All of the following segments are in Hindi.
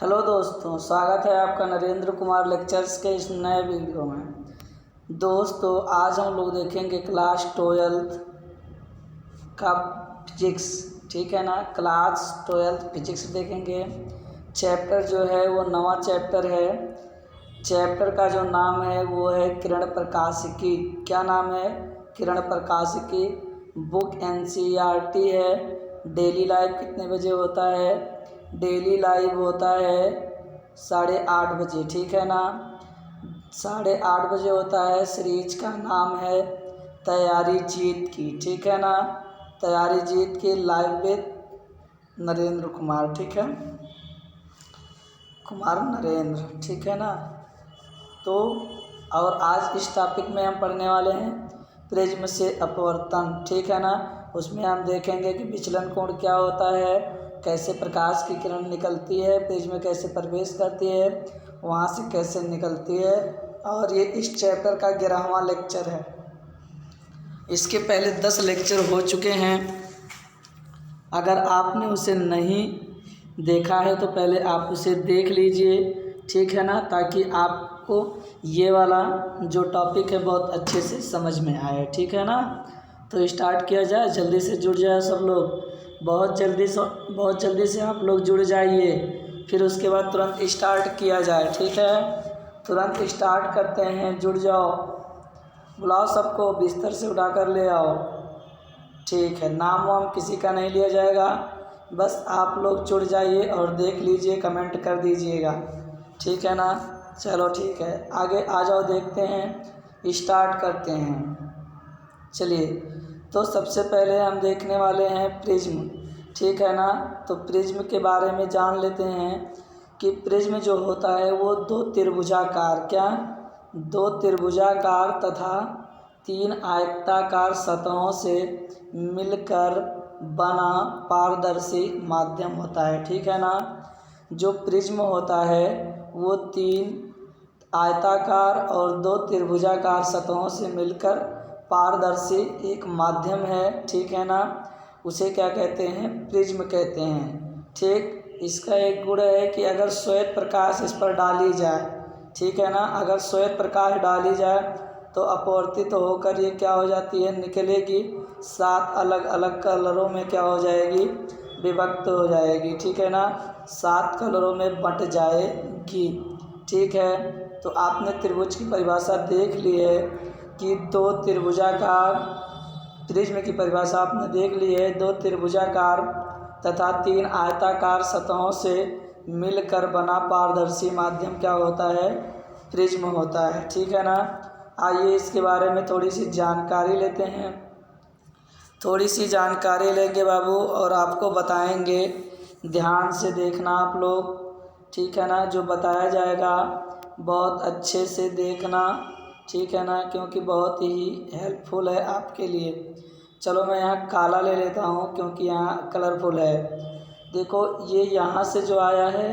हेलो दोस्तों, स्वागत है आपका नरेंद्र कुमार लेक्चर्स के इस नए वीडियो में। दोस्तों, आज हम लोग देखेंगे क्लास 12 का फिजिक्स। ठीक है ना, क्लास 12 फिजिक्स देखेंगे। चैप्टर जो है वो नवा चैप्टर है। चैप्टर का जो नाम है वो है किरण प्रकाशिकी। क्या नाम है? किरण प्रकाशिकी। बुक NCERT है। डेली लाइव कितने बजे होता है? डेली लाइव होता है 8:30 बजे। ठीक है ना, 8:30 बजे होता है। सीरीज का नाम है तैयारी जीत की। ठीक है ना, तैयारी जीत की लाइव विद नरेंद्र कुमार। ठीक है, कुमार नरेंद्र। ठीक है ना, तो और आज इस टॉपिक में हम पढ़ने वाले हैं प्रिज्म से अपवर्तन। ठीक है ना, उसमें हम देखेंगे कि विचलन कोण क्या होता है, कैसे प्रकाश की किरण निकलती है, प्रिज्म में कैसे प्रवेश करती है, वहाँ से कैसे निकलती है। और ये इस चैप्टर का 11वां लेक्चर है। इसके पहले 10 लेक्चर हो चुके हैं। अगर आपने उसे नहीं देखा है तो पहले आप उसे देख लीजिए। ठीक है ना, ताकि आपको ये वाला जो टॉपिक है बहुत अच्छे से समझ में आए। ठीक है ना, तो स्टार्ट किया जाए। जल्दी से जुड़ जाए सब लोग, बहुत जल्दी से आप लोग जुड़ जाइए। फिर उसके बाद तुरंत स्टार्ट किया जाए। ठीक है, तुरंत स्टार्ट करते हैं। जुड़ जाओ, बुलाओ सबको, बिस्तर से उठा कर ले आओ। ठीक है, नाम वाम किसी का नहीं लिया जाएगा, बस आप लोग जुड़ जाइए और देख लीजिए, कमेंट कर दीजिएगा। ठीक है ना, चलो ठीक है, आगे आ जाओ, देखते हैं, स्टार्ट करते हैं। चलिए, तो सबसे पहले हम देखने वाले हैं प्रिज्म। ठीक है ना, तो प्रिज्म के बारे में जान लेते हैं कि प्रिज्म जो होता है वो दो त्रिभुजाकार तथा 3 आयताकार सतहों से मिलकर बना पारदर्शी माध्यम होता है। ठीक है ना, जो प्रिज्म होता है वो 3 आयताकार और 2 त्रिभुजाकार सतहों से मिलकर पारदर्शी एक माध्यम है। ठीक है ना, उसे क्या कहते हैं? प्रिज्म कहते हैं। ठीक, इसका एक गुण है कि अगर श्वेत प्रकाश इस पर डाली जाए, ठीक है ना, अगर श्वेत प्रकाश डाली जाए तो अपवर्तित होकर ये क्या हो जाती है? निकलेगी। 7 अलग अलग कलरों में क्या हो जाएगी? विभक्त हो जाएगी। ठीक है ना, 7 कलरों में बंट जाएगी। ठीक है, तो आपने त्रिभुज की परिभाषा देख ली है कि 2 त्रिभुजाकार, प्रिज्म की परिभाषा आपने देख ली है, 2 त्रिभुजाकार तथा 3 आयताकार सतहों से मिलकर बना पारदर्शी माध्यम क्या होता है? प्रिज्म होता है। ठीक है ना, आइए इसके बारे में थोड़ी सी जानकारी लेते हैं। थोड़ी सी जानकारी लेंगे बाबू और आपको बताएंगे। ध्यान से देखना आप लोग। ठीक है ना, जो बताया जाएगा बहुत अच्छे से देखना। ठीक है ना, क्योंकि बहुत ही हेल्पफुल है आपके लिए। चलो मैं यहाँ काला ले लेता हूँ क्योंकि यहाँ कलरफुल है। देखो, ये यहाँ से जो आया है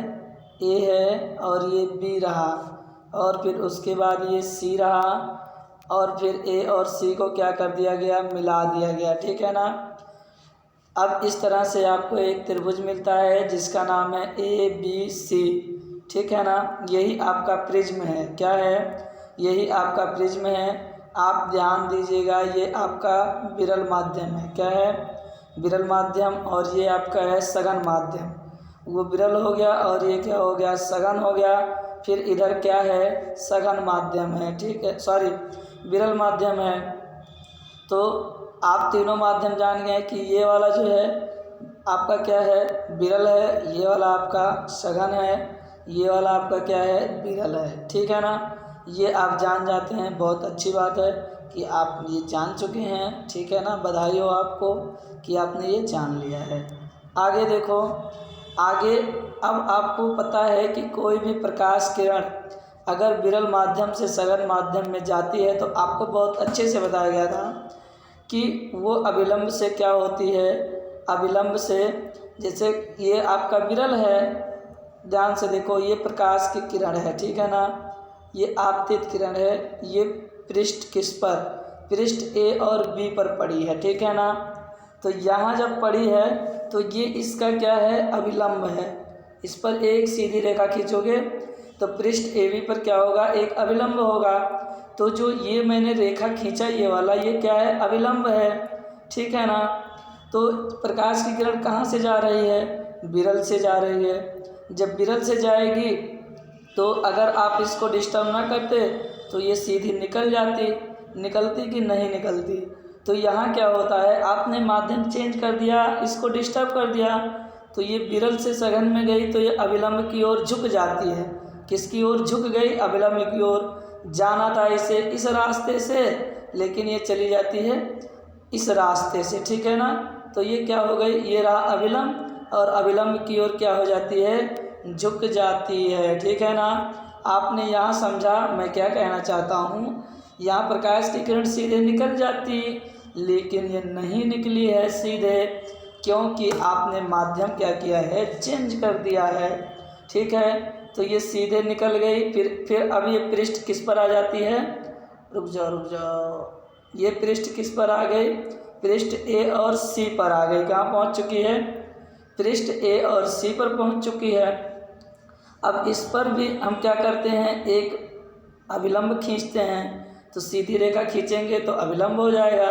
A है और ये B रहा, और फिर उसके बाद ये C रहा, और फिर A और C को क्या कर दिया गया? मिला दिया गया। ठीक है ना, अब इस तरह से आपको एक त्रिभुज मिलता है जिसका नाम है ABC। ठीक है ना, यही आपका प्रिज्म है। क्या है? यही आपका प्रिज्म है। आप ध्यान दीजिएगा, ये आपका विरल माध्यम है। क्या है? विरल माध्यम। और ये आपका है सघन माध्यम। वो विरल हो गया और ये क्या हो गया? सघन हो गया। फिर इधर क्या है? सघन माध्यम है। ठीक है, सॉरी, विरल माध्यम है। तो आप तीनों माध्यम जान गए कि ये वाला जो है आपका क्या है? विरल है। ये वाला आपका सघन है। ये वाला आपका क्या है? विरल है। ठीक है ना, ये आप जान जाते हैं। बहुत अच्छी बात है कि आप ये जान चुके हैं। ठीक है ना, बधाई हो आपको कि आपने ये जान लिया है। आगे देखो, आगे अब आपको पता है कि कोई भी प्रकाश किरण अगर विरल माध्यम से सघन माध्यम में जाती है तो आपको बहुत अच्छे से बताया गया था कि वो अभिलंब से क्या होती है? अभिलंब से, जैसे ये आपका विरल है, ध्यान से देखो, ये प्रकाश की किरण है। ठीक है ना, ये आपतित किरण है। ये पृष्ठ किस पर? पृष्ठ A और B पर पड़ी है। ठीक है ना, तो यहाँ जब पड़ी है तो ये इसका क्या है? अभिलंब है। इस पर एक सीधी रेखा खींचोगे तो पृष्ठ AB पर क्या होगा, एक अभिलंब होगा। तो जो ये मैंने रेखा खींचा ये वाला, ये क्या है, अभिलंब है, ठीक है ना। तो प्रकाश की किरण कहाँ से जा रही है, विरल से जा रही है। जब विरल से जाएगी तो अगर आप इसको डिस्टर्ब ना करते तो ये सीधी निकल जाती, निकलती कि नहीं निकलती। तो यहाँ क्या होता है, आपने माध्यम चेंज कर दिया, इसको डिस्टर्ब कर दिया, तो ये विरल से सघन में गई तो ये अभिलंब की ओर झुक जाती है। किसकी ओर झुक गई, अभिलंब की ओर। जाना था इसे इस रास्ते से, लेकिन ये चली जाती है इस रास्ते से, ठीक है ना। तो ये क्या हो गई, ये रहा अभिलंब, और अभिलंब की ओर क्या हो जाती है, झुक जाती है, ठीक है ना। आपने यहाँ समझा मैं क्या कहना चाहता हूँ। यहाँ प्रकाश की किरण सीधे निकल जाती, लेकिन ये नहीं निकली है सीधे, क्योंकि आपने माध्यम क्या किया है, चेंज कर दिया है, ठीक है। तो ये सीधे निकल गई। फिर अब ये पृष्ठ किस पर आ जाती है, रुक जाओ, ये पृष्ठ किस पर आ गई, पृष्ठ A और C पर आ गई। कहाँ पहुँच चुकी है, पृष्ठ A और C पर पहुँच चुकी है। अब इस पर भी हम क्या करते हैं, एक अभिलंब खींचते हैं। तो सीधी रेखा खींचेंगे तो अभिलंब हो जाएगा।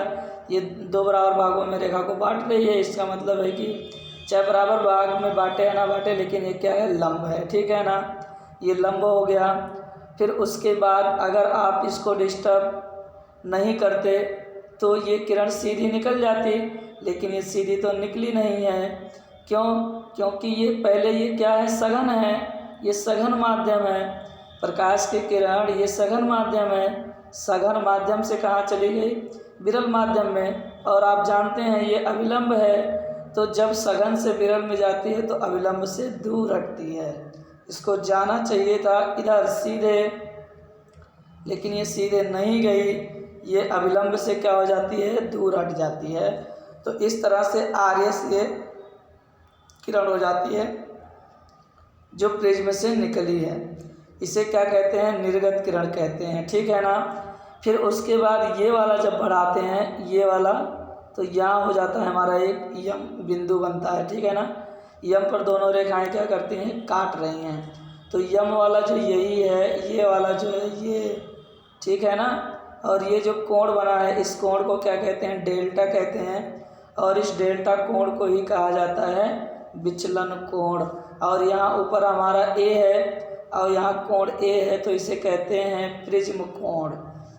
ये दो बराबर भागों में रेखा को बांट रही है, इसका मतलब है कि चाहे बराबर भाग में बांटे या ना बांटे, लेकिन ये क्या है, लंब है, ठीक है ना। ये लंब हो गया। फिर उसके बाद अगर आप इसको डिस्टर्ब नहीं करते तो ये किरण सीधी निकल जाती, लेकिन ये सीधी तो निकली नहीं है। क्यों, क्योंकि ये पहले ये क्या है, सघन है, ये सघन माध्यम है। प्रकाश की किरण ये सघन माध्यम है, सघन माध्यम से कहाँ चली गई, विरल माध्यम में। और आप जानते हैं ये अभिलंब है, तो जब सघन से विरल में जाती है तो अभिलंब से दूर हटती है। इसको जाना चाहिए था इधर सीधे, लेकिन ये सीधे नहीं गई, ये अभिलंब से क्या हो जाती है, दूर हट जाती है। तो इस तरह से आर्य से किरण हो जाती है जो प्रिज्म से निकली है। इसे क्या कहते हैं, निर्गत किरण कहते हैं, ठीक है ना। फिर उसके बाद ये वाला जब बढ़ाते हैं, ये वाला, तो यहाँ हो जाता है हमारा एक यम बिंदु बनता है, ठीक है ना। यम पर दोनों रेखाएं क्या करती हैं, काट रही हैं। तो यम वाला जो यही है, ये वाला जो है ये, ठीक है ना। और ये जो कोण बना है, इस कोण को क्या कहते हैं, डेल्टा कहते हैं। और इस डेल्टा कोण को ही कहा जाता है विचलन कोण। और यहाँ ऊपर हमारा ए है और यहाँ कोण ए है, तो इसे कहते हैं प्रिज्म कोण।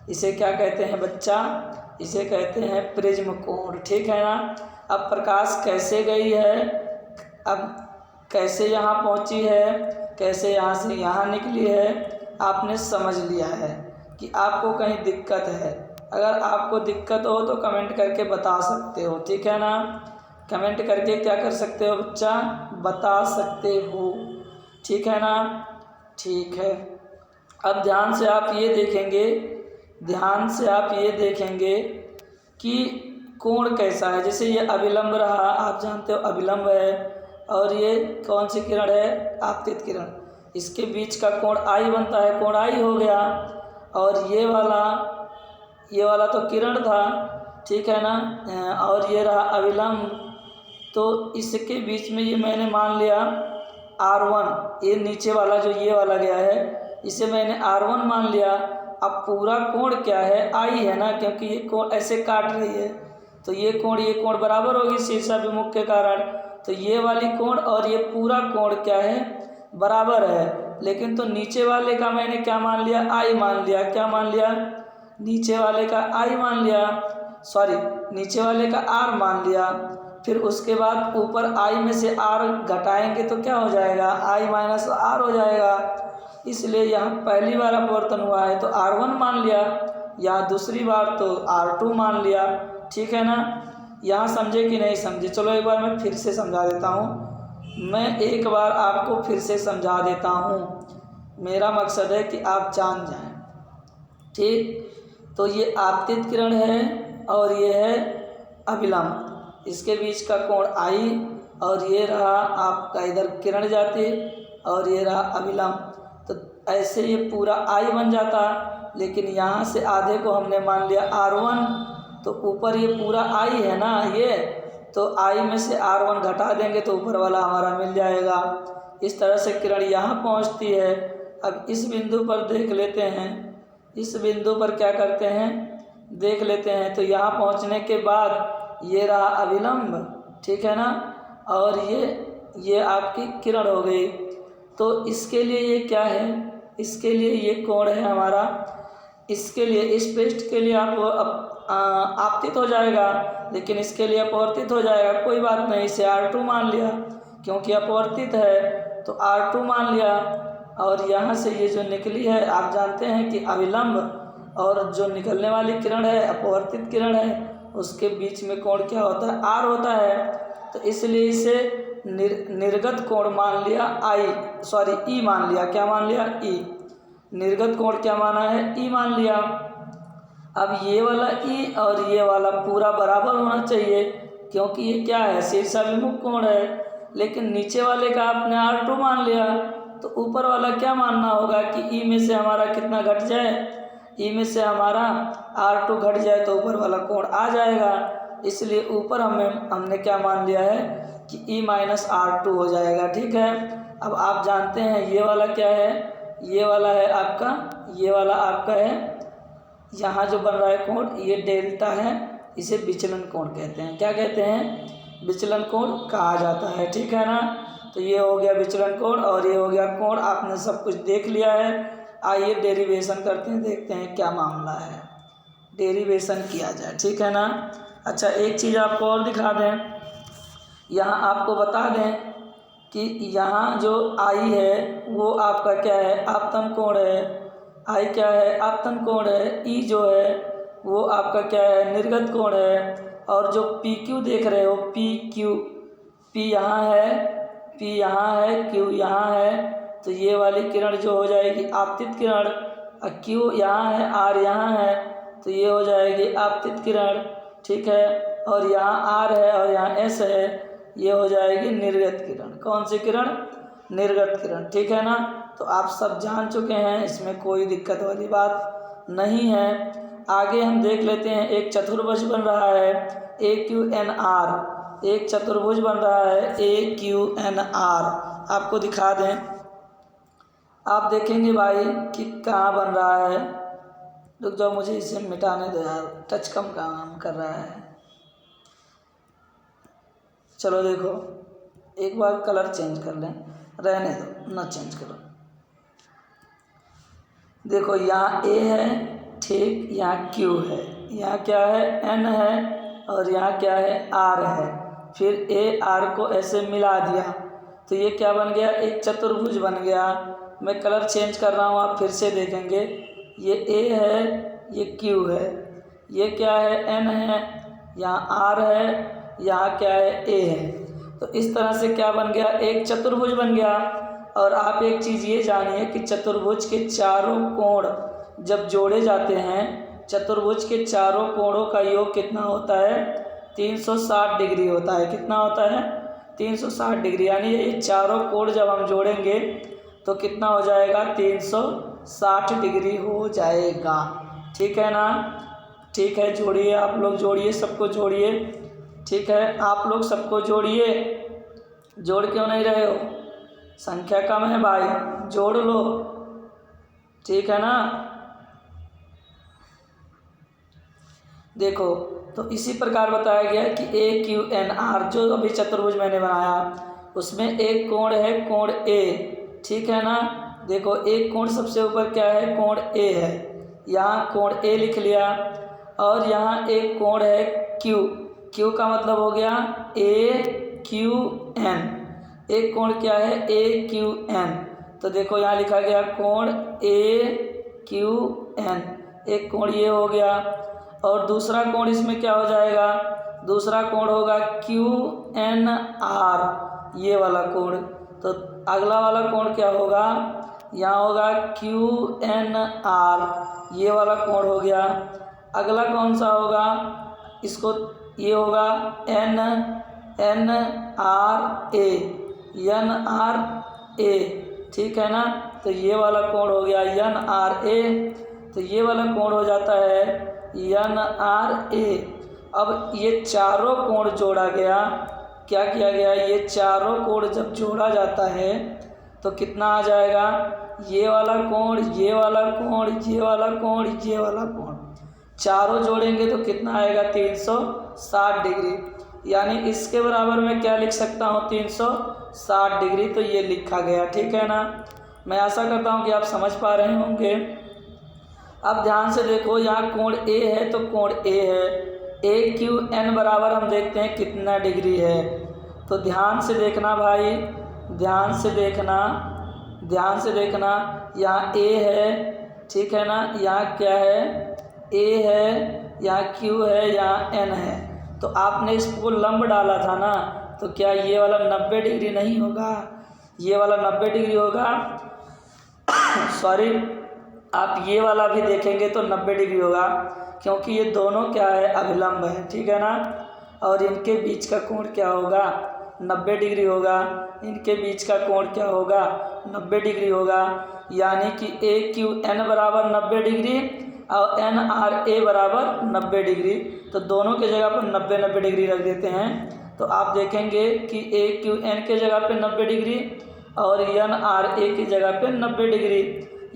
इसे क्या कहते हैं बच्चा, इसे कहते हैं प्रिज्म कोण, ठीक है ना। अब प्रकाश कैसे गई है, अब कैसे यहाँ पहुँची है, कैसे यहाँ से यहाँ निकली है, आपने समझ लिया है कि आपको कहीं दिक्कत है। अगर आपको दिक्कत हो तो कमेंट करके बता सकते हो, ठीक है ना। कमेंट करके क्या कर सकते हो बच्चा, बता सकते हो, ठीक है ना। ठीक है, अब ध्यान से आप ये देखेंगे, ध्यान से आप ये देखेंगे कि कोण कैसा है। जैसे ये अभिलंब रहा, आप जानते हो अभिलंब है, और ये कौन सी किरण है, आपतित किरण। इसके बीच का कोण आई बनता है, कोण आई हो गया। और ये वाला तो किरण था, ठीक है ना। और ये रहा अभिलंब, तो इसके बीच में ये मैंने मान लिया R1, ये नीचे वाला जो ये वाला गया है, इसे मैंने R1 मान लिया। अब पूरा कोण क्या है, I है ना, क्योंकि ये कोण ऐसे काट रही है, तो ये कोण बराबर होगी शीर्षाभिमुख के कारण। तो ये वाली कोण और ये पूरा कोण क्या है, बराबर है। लेकिन तो नीचे वाले का मैंने क्या मान लिया, I मान लिया। क्या मान लिया, नीचे वाले का I मान लिया, सॉरी नीचे वाले का R मान लिया। फिर उसके बाद ऊपर I में से R घटाएंगे तो क्या हो जाएगा, I माइनस R हो जाएगा। इसलिए यहाँ पहली बार अपवर्तन हुआ है तो R1 मान लिया, या दूसरी बार तो R2 मान लिया, ठीक है ना। यहाँ समझे कि नहीं समझे, चलो एक बार मैं फिर से समझा देता हूँ। मैं एक बार आपको फिर से समझा देता हूँ, मेरा मकसद है कि आप जान जाएं, ठीक। तो ये आपतित किरण है और ये है अभिलंब, इसके बीच का कोण I, और ये रहा आपका इधर किरण जाती और ये रहा अभिलंब। तो ऐसे ये पूरा I बन जाता, लेकिन यहाँ से आधे को हमने मान लिया R1, तो ऊपर ये पूरा I है ना ये, तो I में से R1 घटा देंगे तो ऊपर वाला हमारा मिल जाएगा। इस तरह से किरण यहाँ पहुँचती है। अब इस बिंदु पर देख लेते हैं, इस बिंदु पर क्या करते हैं, देख लेते हैं। तो यहाँ पहुँचने के बाद ये रहा अभिलंब, ठीक है ना, और ये आपकी किरण हो गई। तो इसके लिए ये क्या है, इसके लिए ये कोण है हमारा, इसके लिए इस पृष्ठ के लिए आपतित हो जाएगा, लेकिन इसके लिए अपवर्तित हो जाएगा। कोई बात नहीं, इसे R2 मान लिया, क्योंकि अपवर्तित है तो R2 मान लिया। और यहाँ से ये जो निकली है, आप जानते हैं कि अविलंब और जो निकलने वाली किरण है, अपवर्तित किरण है, उसके बीच में कोण क्या होता है, R होता है। तो इसलिए इसे निर्गत कोण मान लिया, E मान लिया। क्या मान लिया, E। निर्गत कोण क्या माना है, E मान लिया। अब ये वाला E और ये वाला पूरा बराबर होना चाहिए, क्योंकि ये क्या है, शीर्षाभिमुख कोण है। लेकिन नीचे वाले का आपने R2 मान लिया, तो ऊपर वाला क्या मानना होगा कि E में से हमारा कितना घट जाए, E में से हमारा R2 घट जाए तो ऊपर वाला कोण आ जाएगा। इसलिए ऊपर हमने क्या मान लिया है कि E माइनस R2 हो जाएगा, ठीक है। अब आप जानते हैं ये वाला क्या है, ये वाला है आपका, ये वाला आपका है, यहाँ जो बन रहा है कोण, ये डेल्टा है, इसे विचलन कोण कहते हैं। क्या कहते हैं, विचलन कोण कहा जाता है, ठीक है ना। तो ये हो गया विचलन कोण और ये हो गया कोण। आपने सब कुछ देख लिया है। आइए डेरिवेशन करते हैं, देखते हैं क्या मामला है, डेरिवेशन किया जाए, ठीक है ना। अच्छा, एक चीज़ आपको और दिखा दें, यहाँ आपको बता दें कि यहाँ जो I है वो आपका क्या है, आपतन कोण है। I क्या है, आपतन कोण है। E जो है वो आपका क्या है, निर्गत कोण है। और जो PQ देख रहे हो, P यहाँ है, P यहाँ है, Q यहाँ है, तो ये वाली किरण जो हो जाएगी आपतित किरण। Q यहाँ है, R यहाँ है, तो ये हो जाएगी आपतित किरण, ठीक है। और यहाँ R है और यहाँ S है, ये हो जाएगी निर्गत किरण। कौन सी किरण, निर्गत किरण, ठीक है ना। तो आप सब जान चुके हैं, इसमें कोई दिक्कत वाली बात नहीं है। आगे हम देख लेते हैं, एक चतुर्भुज बन रहा है AQNR, एक चतुर्भुज बन रहा है AQNR। आपको दिखा दें, आप देखेंगे भाई कि कहाँ बन रहा है। रुक जाओ, मुझे इसे मिटाने दो यार, टच कम काम कर रहा है। चलो देखो, एक बार कलर चेंज कर लें, रहने दो, ना चेंज करो। देखो यहाँ A है, ठीक, यहाँ Q है, यहाँ क्या है, N है, और यहाँ क्या है, R है। फिर A R को ऐसे मिला दिया तो ये क्या बन गया, एक चतुर्भुज बन गया। मैं कलर चेंज कर रहा हूँ, आप फिर से देखेंगे, ये A है, ये Q है, ये क्या है, N है, यहाँ R है, यहाँ क्या है, A है। तो इस तरह से क्या बन गया, एक चतुर्भुज बन गया। और आप एक चीज़ ये जानिए कि चतुर्भुज के चारों कोण जब जोड़े जाते हैं, चतुर्भुज के चारों कोणों का योग कितना होता है, 360 डिग्री होता है। कितना होता है, 360 डिग्री। यानी ये चारों कोण जब हम जोड़ेंगे तो कितना हो जाएगा, 360 डिग्री हो जाएगा, ठीक है ना। ठीक है, जोड़िए, आप लोग जोड़िए, सबको जोड़िए, ठीक है, आप लोग सबको जोड़िए। जोड़ क्यों नहीं रहे हो, संख्या कम है भाई, जोड़ लो, ठीक है ना। देखो, तो इसी प्रकार बताया गया कि AQNR जो अभी चतुर्भुज मैंने बनाया उसमें एक कोण है, कोण A, ठीक है ना। देखो, एक कोण सबसे ऊपर क्या है, कोण A है, यहाँ कोण A लिख लिया। और यहाँ एक कोण है Q का मतलब हो गया AQN, एक कोण क्या है, AQN। तो देखो यहाँ लिखा गया कोण AQN, एक कोण ये हो गया। और दूसरा कोण इसमें क्या हो जाएगा, दूसरा कोण होगा QNR, ये वाला कोण। तो अगला वाला कोण क्या होगा, यहाँ होगा QNR, ये वाला कोण हो गया। अगला कौन सा होगा, इसको ये होगा NRA, ठीक है ना। तो ये वाला कोण हो गया NRA, तो ये वाला कोण हो जाता है NRA। अब ये चारों कोण जोड़ा गया, क्या किया गया, ये चारों कोण जब जोड़ा जाता है तो कितना आ जाएगा, ये वाला कोण, ये वाला कोण, ये वाला कोण, ये वाला कोण, चारों जोड़ेंगे तो कितना आएगा 360 डिग्री। यानी इसके बराबर मैं क्या लिख सकता हूँ 360 डिग्री। तो ये लिखा गया, ठीक है ना। मैं आशा करता हूँ कि आप समझ पा रहे होंगे। अब ध्यान से देखो, यहाँ कोण ए है तो कोण ए है, ए क्यू एन बराबर हम देखते हैं कितना डिग्री है। तो ध्यान से देखना भाई, ध्यान से देखना, ध्यान से देखना, यहाँ ए है, ठीक है ना, यहाँ क्या है, ए है, यहाँ क्यू है, यहाँ एन है। तो आपने इसको लंब डाला था ना, तो क्या ये वाला 90 डिग्री नहीं होगा, ये वाला 90 डिग्री होगा। सॉरी, आप ये वाला भी देखेंगे तो 90 डिग्री होगा, क्योंकि ये दोनों क्या है, अभिलंब है, ठीक है ना। और इनके बीच का कोण क्या होगा, 90 डिग्री होगा। इनके बीच का कोण क्या होगा, 90 डिग्री होगा। यानी कि ए क्यू एन बराबर 90 डिग्री और एन आर ए बराबर 90 डिग्री। तो दोनों के जगह पर 90 डिग्री रख देते हैं। तो आप देखेंगे कि ए क्यू एन के जगह पे 90 डिग्री और एन आर ए की जगह पे 90 डिग्री।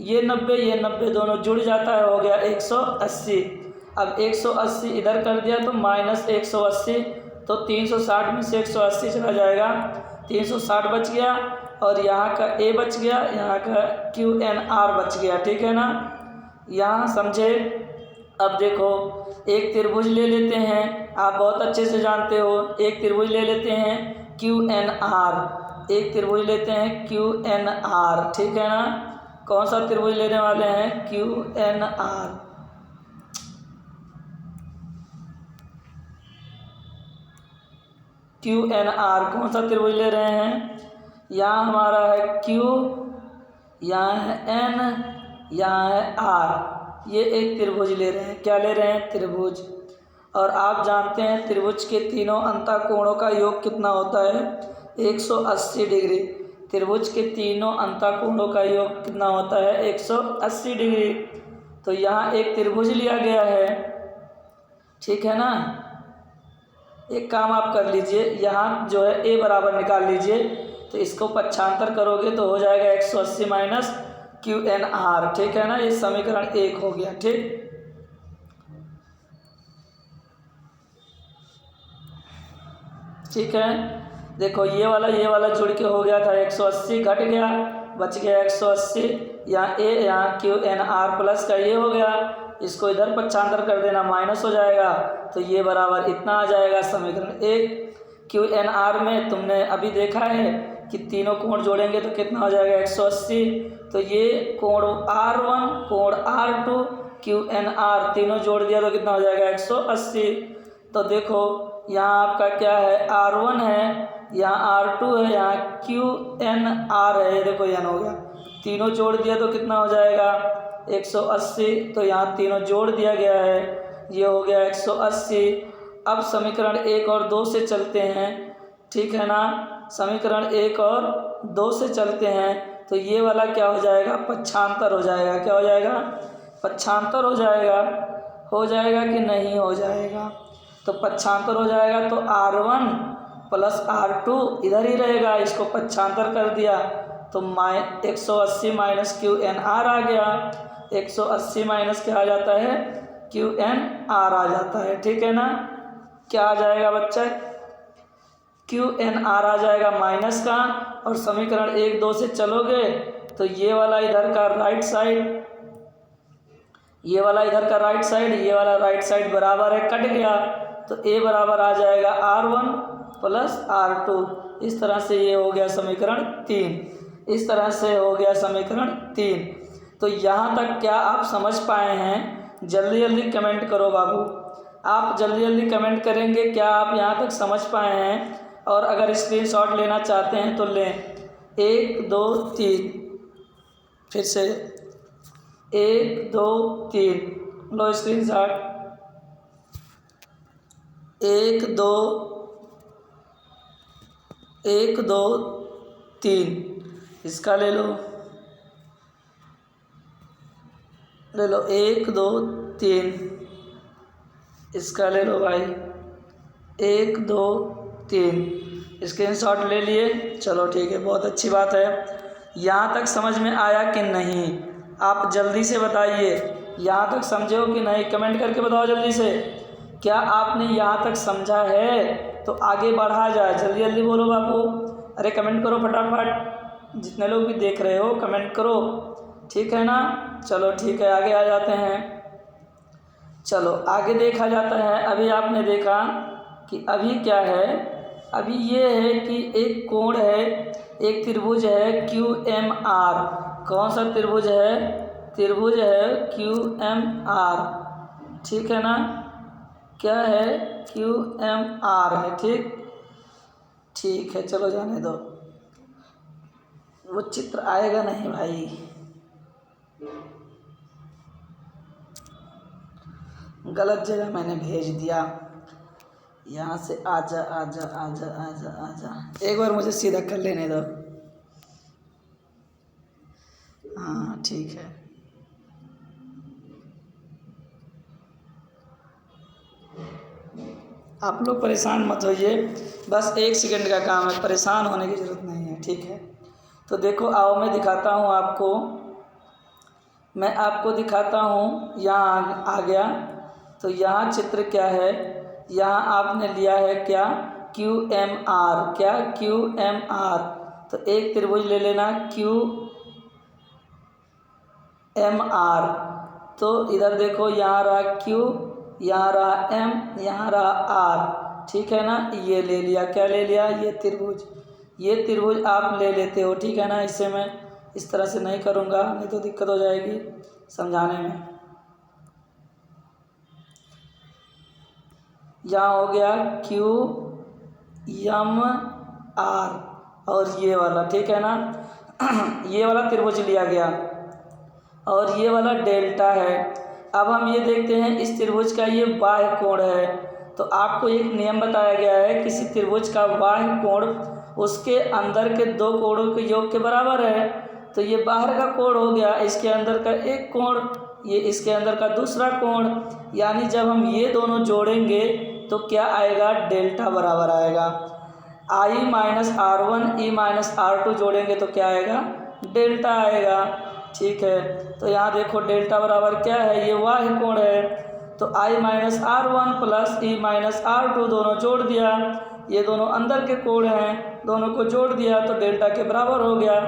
ये 90 दोनों जुड़ जाता है, हो गया 180। अब 180 इधर कर दिया तो माइनस 180, तो 360 में से 180 चला जाएगा, 360 बच गया और यहाँ का ए बच गया, यहाँ का क्यू एन आर बच गया, ठीक है ना। यहाँ समझे। अब देखो, एक त्रिभुज ले लेते हैं, आप बहुत अच्छे से जानते हो, एक त्रिभुज ले लेते हैं क्यू एन आर, एक त्रिभुज लेते हैं क्यू एन आर, ठीक है ना। कौन सा त्रिभुज लेने वाले हैं, Q N R. Q N R कौन सा त्रिभुज ले रहे हैं, यहाँ हमारा है क्यू, यहाँ है एन, यहाँ है आर। ये एक त्रिभुज ले रहे हैं, क्या ले रहे हैं, त्रिभुज। और आप जानते हैं त्रिभुज के तीनों अंतःकोणों का योग कितना होता है, 180 डिग्री। त्रिभुज के तीनों अंतःकोणों का योग कितना होता है, 180 डिग्री। तो यहाँ एक त्रिभुज लिया गया है, ठीक है ना। एक काम आप कर लीजिए, यहाँ जो है ए बराबर निकाल लीजिए, तो इसको पक्षांतर करोगे तो हो जाएगा 180 माइनस क्यू एन आर, ठीक है ना। ये समीकरण 1 हो गया, ठीक। ठीक है, देखो ये वाला जुड़ के हो गया था 180, घट गया, बच गया 180। यहाँ ए, यहाँ क्यू एन आर प्लस का ये हो गया, इसको इधर पक्षांतर कर देना, माइनस हो जाएगा, तो ये बराबर इतना आ जाएगा समीकरण 1। क्यू एन आर में तुमने अभी देखा है कि तीनों कोण जोड़ेंगे तो कितना हो जाएगा 180। तो ये कोण R1, कोण R2, क्यू एन आर तीनों जोड़ दिया तो कितना हो जाएगा 180। तो देखो यहाँ आपका क्या है, R1 है, यहाँ R2 है, यहाँ क्यू एन आर है, देखो n हो गया, तीनों जोड़ दिया तो कितना हो जाएगा 180। तो यहाँ तीनों जोड़ दिया गया है, ये हो गया 180। अब समीकरण 1 और 2 से चलते हैं, ठीक है ना। समीकरण 1 और 2 से चलते हैं तो ये वाला क्या हो जाएगा, पक्षांतर हो जाएगा। क्या हो जाएगा, पक्षांतर हो जाएगा कि नहीं हो जाएगा। तो पक्षांतर हो जाएगा तो R1 प्लस R2 इधर ही रहेगा, इसको पक्षांतर कर दिया तो 180 माइनस क्यू एन आर आ गया। 180 माइनस क्या आ जाता है, क्यू एन आर आ जाता है, ठीक है ना। क्या आ जाएगा बच्चा, क्यू एन आर आ जाएगा माइनस का, और समीकरण 1 2 से चलोगे तो ये वाला इधर का राइट साइड, ये वाला इधर का राइट साइड, ये वाला राइट साइड बराबर है, कट गया, तो ए बराबर आ जाएगा R1 प्लस R2। इस तरह से ये हो गया समीकरण 3। इस तरह से हो गया समीकरण 3। तो यहाँ तक क्या आप समझ पाए हैं? जल्दी जल्दी कमेंट करो बाबू, आप जल्दी जल्दी कमेंट करेंगे क्या आप यहाँ तक समझ पाए हैं? और अगर स्क्रीनशॉट लेना चाहते हैं तो लें। 1 2 3, फिर से 1 2 3 लो स्क्रीनशॉट। 1 2 3 इसका ले लो, 1 2 3 इसका ले लो भाई, 1 2 3 स्क्रीनशॉट ले लिए। चलो ठीक है, बहुत अच्छी बात है। यहाँ तक समझ में आया कि नहीं? आप जल्दी से बताइए, यहाँ तक समझे हो कि नहीं? कमेंट करके बताओ जल्दी से। क्या आपने यहाँ तक समझा है? तो आगे बढ़ा जाए, जल्दी जल्दी बोलो बाबू। अरे कमेंट करो फटाफट, जितने लोग भी देख रहे हो कमेंट करो, ठीक है ना? चलो ठीक है, आगे आ जाते हैं। चलो आगे देखा जाता है। अभी आपने देखा कि अभी क्या है, अभी ये है कि एक कोण है, एक त्रिभुज है QMR। कौन सा त्रिभुज है? त्रिभुज है QMR, ठीक है ना? क्या है? QMR है, ठीक है। चलो जाने दो, वो चित्र आएगा नहीं भाई, गलत जगह मैंने भेज दिया। यहाँ से आजा आजा आजा आजा आजा, एक बार मुझे सीधा कर लेने दो। हाँ ठीक है। आप लोग परेशान मत होइए, बस 1 सेकंड का काम है, परेशान होने की ज़रूरत नहीं है, ठीक है? तो देखो आओ मैं दिखाता हूँ आपको, मैं आपको दिखाता हूँ। यहाँ आ गया, तो यहाँ चित्र क्या है? यहाँ आपने लिया है क्या? QMR। क्या? QMR। तो एक त्रिभुज ले लेना QMR। तो इधर देखो, यहाँ रहा Q, यहाँ रहा M, यहाँ रहा R, ठीक है ना? ये ले लिया, क्या ले लिया? ये त्रिभुज आप ले लेते हो, ठीक है ना? इससे मैं इस तरह से नहीं करूँगा, नहीं तो दिक्कत हो जाएगी समझाने में। यहाँ हो गया QMR और ये वाला, ठीक है ना? ये वाला त्रिभुज लिया गया और ये वाला डेल्टा है। अब हम ये देखते हैं, इस त्रिभुज का ये बाह्य कोण है। तो आपको एक नियम बताया गया है, किसी त्रिभुज का बाह्य कोण उसके अंदर के 2 कोणों के योग के बराबर है। तो ये बाहर का कोण हो गया, इसके अंदर का एक कोण, ये इसके अंदर का दूसरा कोण, यानी जब हम ये दोनों जोड़ेंगे तो क्या आएगा? डेल्टा बराबर आएगा। I minus R1 E minus R2 जोड़ेंगे तो क्या आएगा? डेल्टा आएगा, ठीक है? तो यहाँ देखो डेल्टा बराबर क्या है? ये बाह्य कोण है। तो I minus R1 plus E minus R2 दोनों जोड़ दिया, ये दोनों अंदर के कोण हैं, दोनों को जोड़ दिया तो डेल्टा के बराबर हो गया,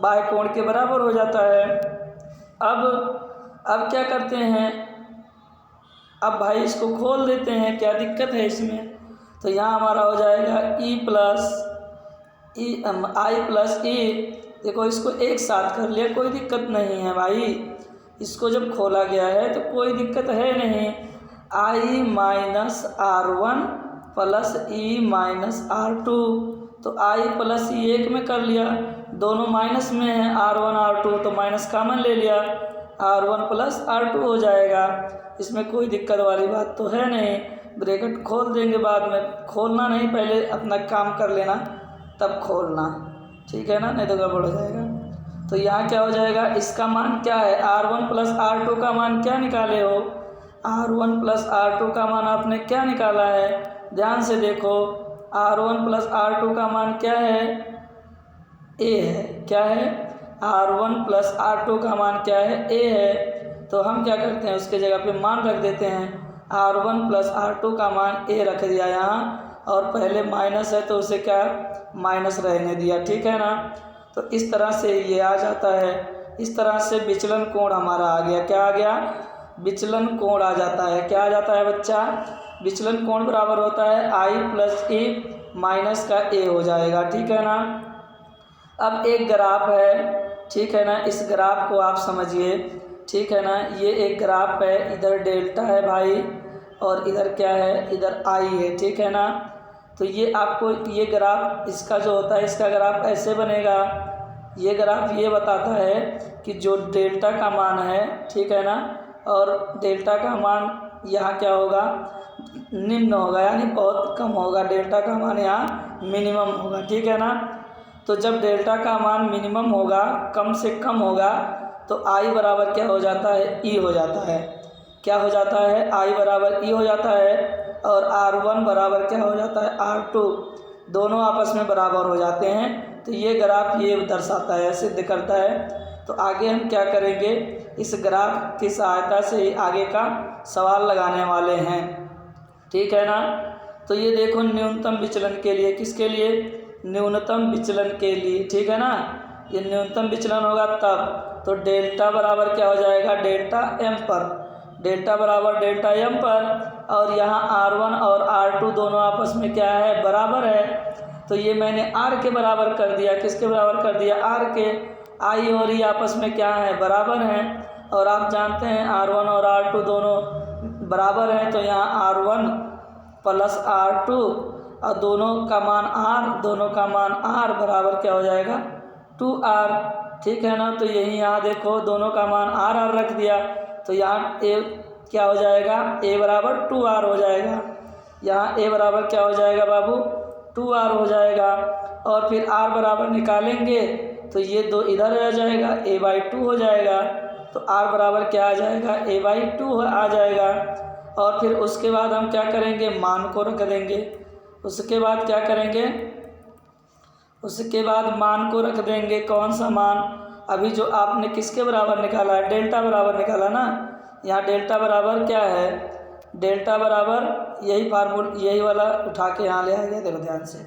बाह्य कोण के बराबर हो जाता है। अब क्या करते हैं? अब भाई इसको खोल देते हैं, क्या दिक्कत है इसमें? तो यहाँ हमारा हो जाएगा I प्लस E। देखो इसको एक साथ कर लिया, कोई दिक्कत नहीं है भाई, इसको जब खोला गया है तो कोई दिक्कत है नहीं। I minus R1 plus E minus R2, तो I प्लस E एक में कर लिया, दोनों माइनस में है R1 R2, तो माइनस कॉमन ले लिया, R1 प्लस R2 हो जाएगा। इसमें कोई दिक्कत वाली बात तो है नहीं। ब्रैकेट खोल देंगे बाद में, खोलना नहीं, पहले अपना काम कर लेना तब खोलना, ठीक है ना? नहीं तो गड़बड़ हो जाएगा। तो यहाँ क्या हो जाएगा? इसका मान क्या है? R1 प्लस R2 का मान क्या निकाले हो? R1 प्लस R2 का मान आपने क्या निकाला है? ध्यान से देखो, R1 प्लस R2 का मान क्या है? A है। क्या है? R1 प्लस R2 का मान क्या है? A है। तो हम क्या करते हैं, उसके जगह पे मान रख देते हैं, R1 प्लस R2 का मान A रख दिया यहाँ, और पहले माइनस है तो उसे क्या माइनस रहने दिया, ठीक है ना? तो इस तरह से ये आ जाता है। इस तरह से विचलन कोण हमारा आ गया। क्या आ गया? विचलन कोण आ जाता है। क्या आ जाता है बच्चा? विचलन कोण बराबर होता है I प्लस E माइनस का A हो जाएगा, ठीक है ना? अब एक ग्राफ है, ठीक है ना? इस ग्राफ को आप समझिए, ठीक है ना? ये एक ग्राफ है, इधर डेल्टा है भाई और इधर क्या है? इधर I है, ठीक है ना? तो ये आपको ये ग्राफ इसका जो होता है, इसका ग्राफ ऐसे बनेगा। ये ग्राफ ये बताता है कि जो डेल्टा का मान है, ठीक है ना, और डेल्टा का मान यहाँ क्या होगा? निम्न होगा, यानी बहुत कम होगा। डेल्टा का मान यहाँ मिनिमम होगा, ठीक है ना? तो जब डेल्टा का मान मिनिमम होगा, कम से कम होगा, तो I बराबर क्या हो जाता है? E हो जाता है। क्या हो जाता है? I बराबर E हो जाता है। और R1 बराबर क्या हो जाता है? R2। दोनों आपस में बराबर हो जाते हैं। तो ये ग्राफ ये दर्शाता है, सिद्ध करता है। तो आगे हम क्या करेंगे, इस ग्राफ की सहायता से आगे का सवाल लगाने वाले हैं, ठीक है ना। तो ये देखो न्यूनतम विचलन के लिए, किसके लिए, न्यूनतम विचलन के लिए, ठीक है ना। ये न्यूनतम विचलन होगा तब, तो डेल्टा बराबर क्या हो जाएगा, डेल्टा एम पर, डेल्टा बराबर डेल्टा एम पर। और यहाँ R1 और R2 दोनों आपस में क्या है, बराबर है। तो ये मैंने R के बराबर कर दिया, किसके बराबर कर दिया, R के। I और E आपस में क्या है, बराबर हैं। और आप जानते हैं R1 और R2 दोनों बराबर हैं, तो यहाँ R1 प्लस R2 और दोनों का मान R, दोनों का मान R बराबर क्या हो जाएगा, 2R, ठीक है ना। तो यही यहाँ देखो दोनों का मान R रख दिया, तो यहाँ A क्या हो जाएगा, A बराबर 2R हो जाएगा। यहाँ A बराबर क्या हो जाएगा बाबू, 2R हो जाएगा। और फिर R बराबर निकालेंगे तो ये दो इधर आ जाएगा, A/2 हो जाएगा। तो R बराबर क्या आ जाएगा, A/2 आ जाएगा। और फिर उसके बाद हम क्या करेंगे, मान को रख देंगे। उसके बाद क्या करेंगे, उसके बाद मान को रख देंगे। कौन सा मान, अभी जो आपने किसके बराबर निकाला है, डेल्टा बराबर निकाला ना। यहाँ डेल्टा बराबर क्या है, डेल्टा बराबर यही फार्मूला, यही वाला उठा के यहाँ ले आएगा, देखो ध्यान से,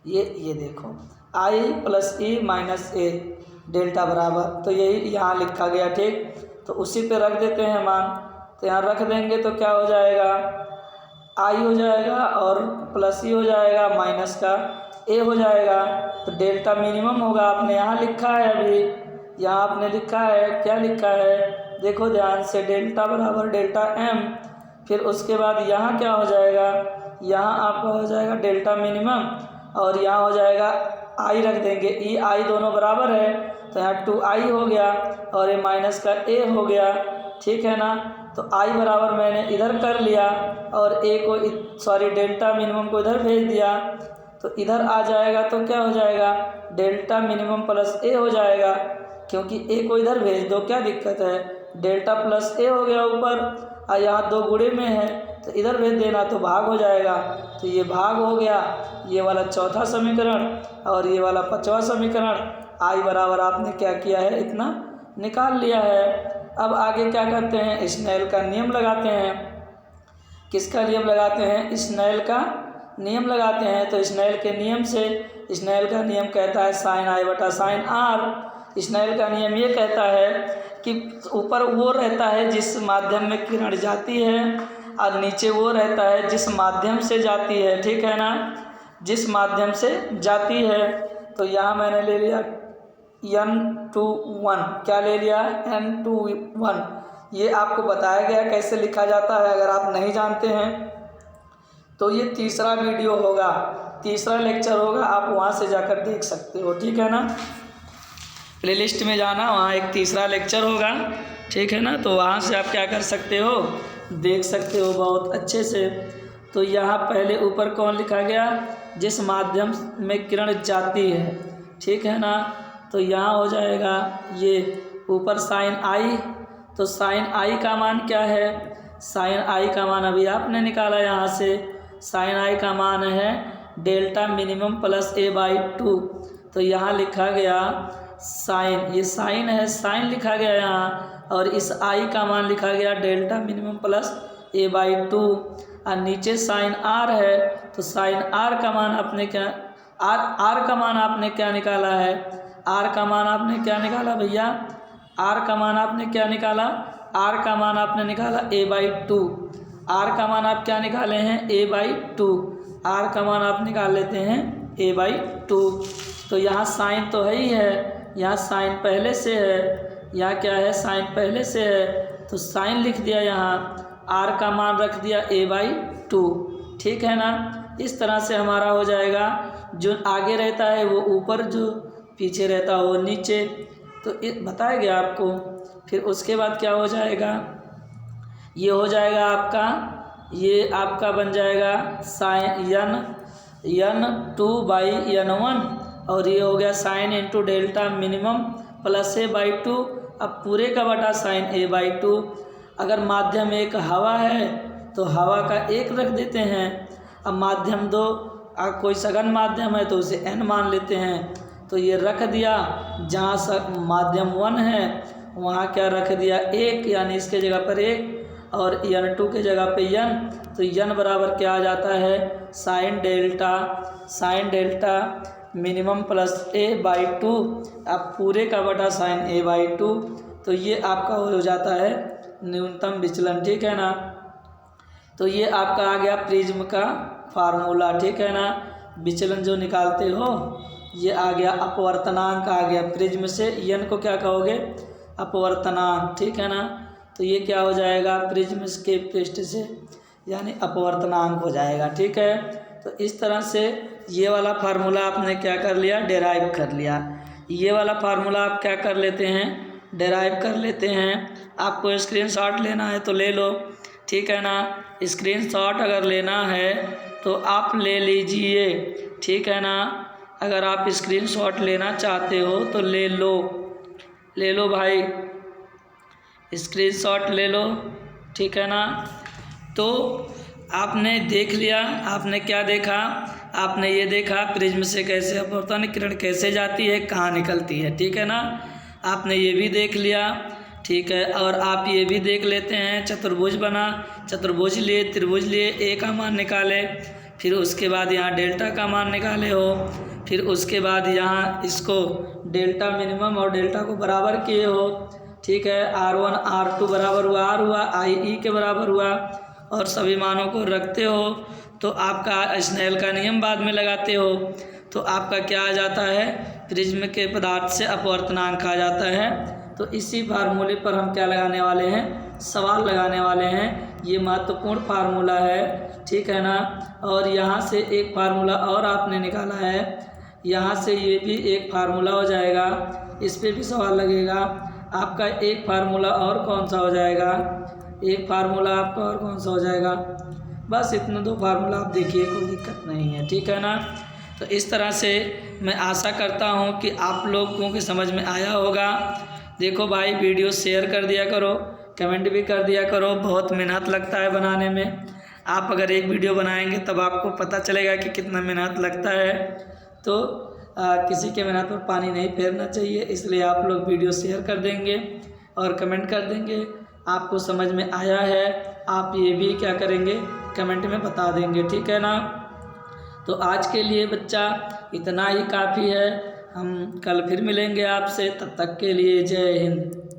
ये देखो I + E - A डेल्टा बराबर, तो यही यहाँ लिखा गया, ठीक। तो उसी पे रख देते हैं मान। तो यहाँ रख देंगे तो क्या हो जाएगा, I हो जाएगा और +E हो जाएगा, माइनस का A हो जाएगा। तो डेल्टा मिनिमम होगा, आपने यहाँ लिखा है, अभी यहाँ आपने लिखा है, क्या लिखा है, देखो ध्यान से, डेल्टा बराबर डेल्टा M। फिर उसके बाद यहाँ क्या हो जाएगा, यहाँ आपका हो जाएगा डेल्टा मिनिमम, और यहाँ हो जाएगा I रख देंगे, E I दोनों बराबर है, तो यहाँ 2I हो गया और ये माइनस का A हो गया, ठीक है ना। तो I बराबर मैंने इधर कर लिया और A को, सॉरी डेल्टा मिनिमम को इधर भेज दिया, तो इधर आ जाएगा। तो क्या हो जाएगा, डेल्टा मिनिमम प्लस A हो जाएगा, क्योंकि A को इधर भेज दो, क्या दिक्कत है, डेल्टा प्लस A हो गया ऊपर, और यहाँ दो गुणे में है तो इधर भेज देना, तो भाग हो जाएगा। तो ये भाग हो गया, ये वाला चौथा समीकरण और ये वाला पांचवा समीकरण। I बराबर आपने क्या किया है, इतना निकाल लिया है। अब आगे क्या करते हैं, स्नेल का नियम लगाते हैं। किसका नियम लगाते हैं, स्नेल का नियम लगाते हैं। तो स्नेल के नियम से, स्नेल का नियम कहता है sin I बटा sin R। स्नेल का नियम ये कहता है कि ऊपर वो रहता है जिस माध्यम में किरण जाती है, और नीचे वो रहता है जिस माध्यम से जाती है, ठीक है ना, जिस माध्यम से जाती है। तो यहाँ मैंने ले लिया n/1, क्या ले लिया, n/1। ये आपको बताया गया कैसे लिखा जाता है, अगर आप नहीं जानते हैं तो ये तीसरा वीडियो होगा, तीसरा लेक्चर होगा, आप वहाँ से जाकर देख सकते हो, ठीक है ना। प्लेलिस्ट में जाना, वहाँ एक तीसरा लेक्चर होगा, ठीक है ना। तो वहाँ से आप क्या कर सकते हो, देख सकते हो बहुत अच्छे से। तो यहाँ पहले ऊपर कौन लिखा गया, जिस माध्यम में किरण जाती है, ठीक है ना। तो यहाँ हो जाएगा ये ऊपर sin I, तो sin I का मान क्या है, sin I का मान अभी आपने निकाला यहाँ से, sin I का मान है डेल्टा मिनिमम प्लस A/2। तो यहाँ लिखा गया साइन, ये साइन है, साइन लिखा गया यहाँ, और इस I का मान लिखा गया डेल्टा मिनिमम प्लस A/2, और नीचे साइन R है, तो साइन R का मान आपने क्या, R का मान आपने क्या निकाला है, R का मान आपने क्या निकाला भैया, R का मान आपने क्या निकाला, R का मान आपने निकाला A/2। R का मान आप क्या निकाले हैं, A/2। R का मान आप निकाल लेते हैं A/2। तो यहाँ साइन तो है ही है, यहाँ साइन पहले से है, यहाँ क्या है, साइन पहले से है, तो साइन लिख दिया, यहाँ R का मान रख दिया A/2, ठीक है ना। इस तरह से हमारा हो जाएगा, जो आगे रहता है वो ऊपर, जो पीछे रहता है वो नीचे, तो बताया गया आपको। फिर उसके बाद क्या हो जाएगा, ये हो जाएगा आपका, ये आपका बन जाएगा साइन n/2/n1, और ये हो गया sine into delta minimum plus A/2, अब पूरे का बटा साइन A/2। अगर माध्यम एक हवा है तो हवा का 1 रख देते हैं, अब माध्यम 2 कोई सघन माध्यम है तो उसे n मान लेते हैं। तो ये रख दिया, जहाँ माध्यम 1 है वहाँ क्या रख दिया 1, यानी इसके जगह पर 1 और n2 के जगह पे n। तो n बराबर क्या आ जाता है sine delta minimum plus a/2, अब पूरे का बटा साइन a/2। तो ये आपका हो जाता है न्यूनतम विचलन, ठीक है ना। तो ये आपका आ गया प्रिज्म का फार्मूला, ठीक है ना। विचलन जो निकालते हो ये आ गया, अपवर्तनांक आ गया प्रिज्म से, n को क्या कहोगे अपवर्तनांक, ठीक है ना। तो ये क्या हो जाएगा प्रिज्म के पृष्ठ से, यानी अपवर्तनांक हो जाएगा, ठीक है। तो इस तरह से ये वाला फार्मूला आपने क्या कर लिया डेराइव कर लिया। ये वाला फार्मूला आप क्या कर लेते हैं डेराइव कर लेते हैं। आपको स्क्रीनशॉट लेना है तो ले लो, ठीक है ना। स्क्रीनशॉट अगर लेना है तो आप ले लीजिए, ठीक है ना। अगर आप स्क्रीनशॉट लेना चाहते हो तो ले लो भाई, स्क्रीनशॉट ले लो, ठीक है ना। तो आपने देख लिया, आपने क्या देखा, आपने ये देखा प्रिज्म से कैसे अपवर्तन किरण कैसे जाती है, कहाँ निकलती है, ठीक है ना। आपने ये भी देख लिया, ठीक है। और आप ये भी देख लेते हैं चतुर्भुज बना, चतुर्भुज लिए, त्रिभुज लिए, ए का मान निकाले, फिर उसके बाद यहाँ डेल्टा का मान निकाले हो, फिर उसके बाद यहाँ इसको डेल्टा मिनिमम और डेल्टा को बराबर किए हो, ठीक है। R1 R2 बराबर हुआ R हुआ, I E के बराबर हुआ, और सभी मानों को रखते हो तो आपका स्नेल का नियम बाद में लगाते हो तो आपका क्या आ जाता है प्रिज्म के पदार्थ से अपवर्तनांक आ जाता है। तो इसी फार्मूले पर हम क्या लगाने वाले हैं सवाल लगाने वाले हैं। ये महत्वपूर्ण फार्मूला है, ठीक है ना। और यहाँ से एक फार्मूला और आपने निकाला है, यहाँ से ये भी एक फार्मूला हो जाएगा, इस पे भी सवाल लगेगा। आपका एक फार्मूला और कौन सा हो जाएगा, एक फार्मूला आपका और कौन सा हो जाएगा, बस इतना 2 फार्मूला आप देखिए, कोई दिक्कत नहीं है, ठीक है ना। तो इस तरह से मैं आशा करता हूँ कि आप लोगों के समझ में आया होगा। देखो भाई वीडियो शेयर कर दिया करो, कमेंट भी कर दिया करो, बहुत मेहनत लगता है बनाने में। आप अगर एक वीडियो बनाएंगे तब आपको पता चलेगा कि कितना मेहनत लगता है। तो किसी के मेहनत पर पानी नहीं फेरना चाहिए, इसलिए आप लोग वीडियो शेयर कर देंगे और कमेंट कर देंगे आपको समझ में आया है। आप ये भी क्या करेंगे कमेंट में बता देंगे, ठीक है ना। तो आज के लिए बच्चा इतना ही काफ़ी है, हम कल फिर मिलेंगे आपसे, तब तक के लिए जय हिंद।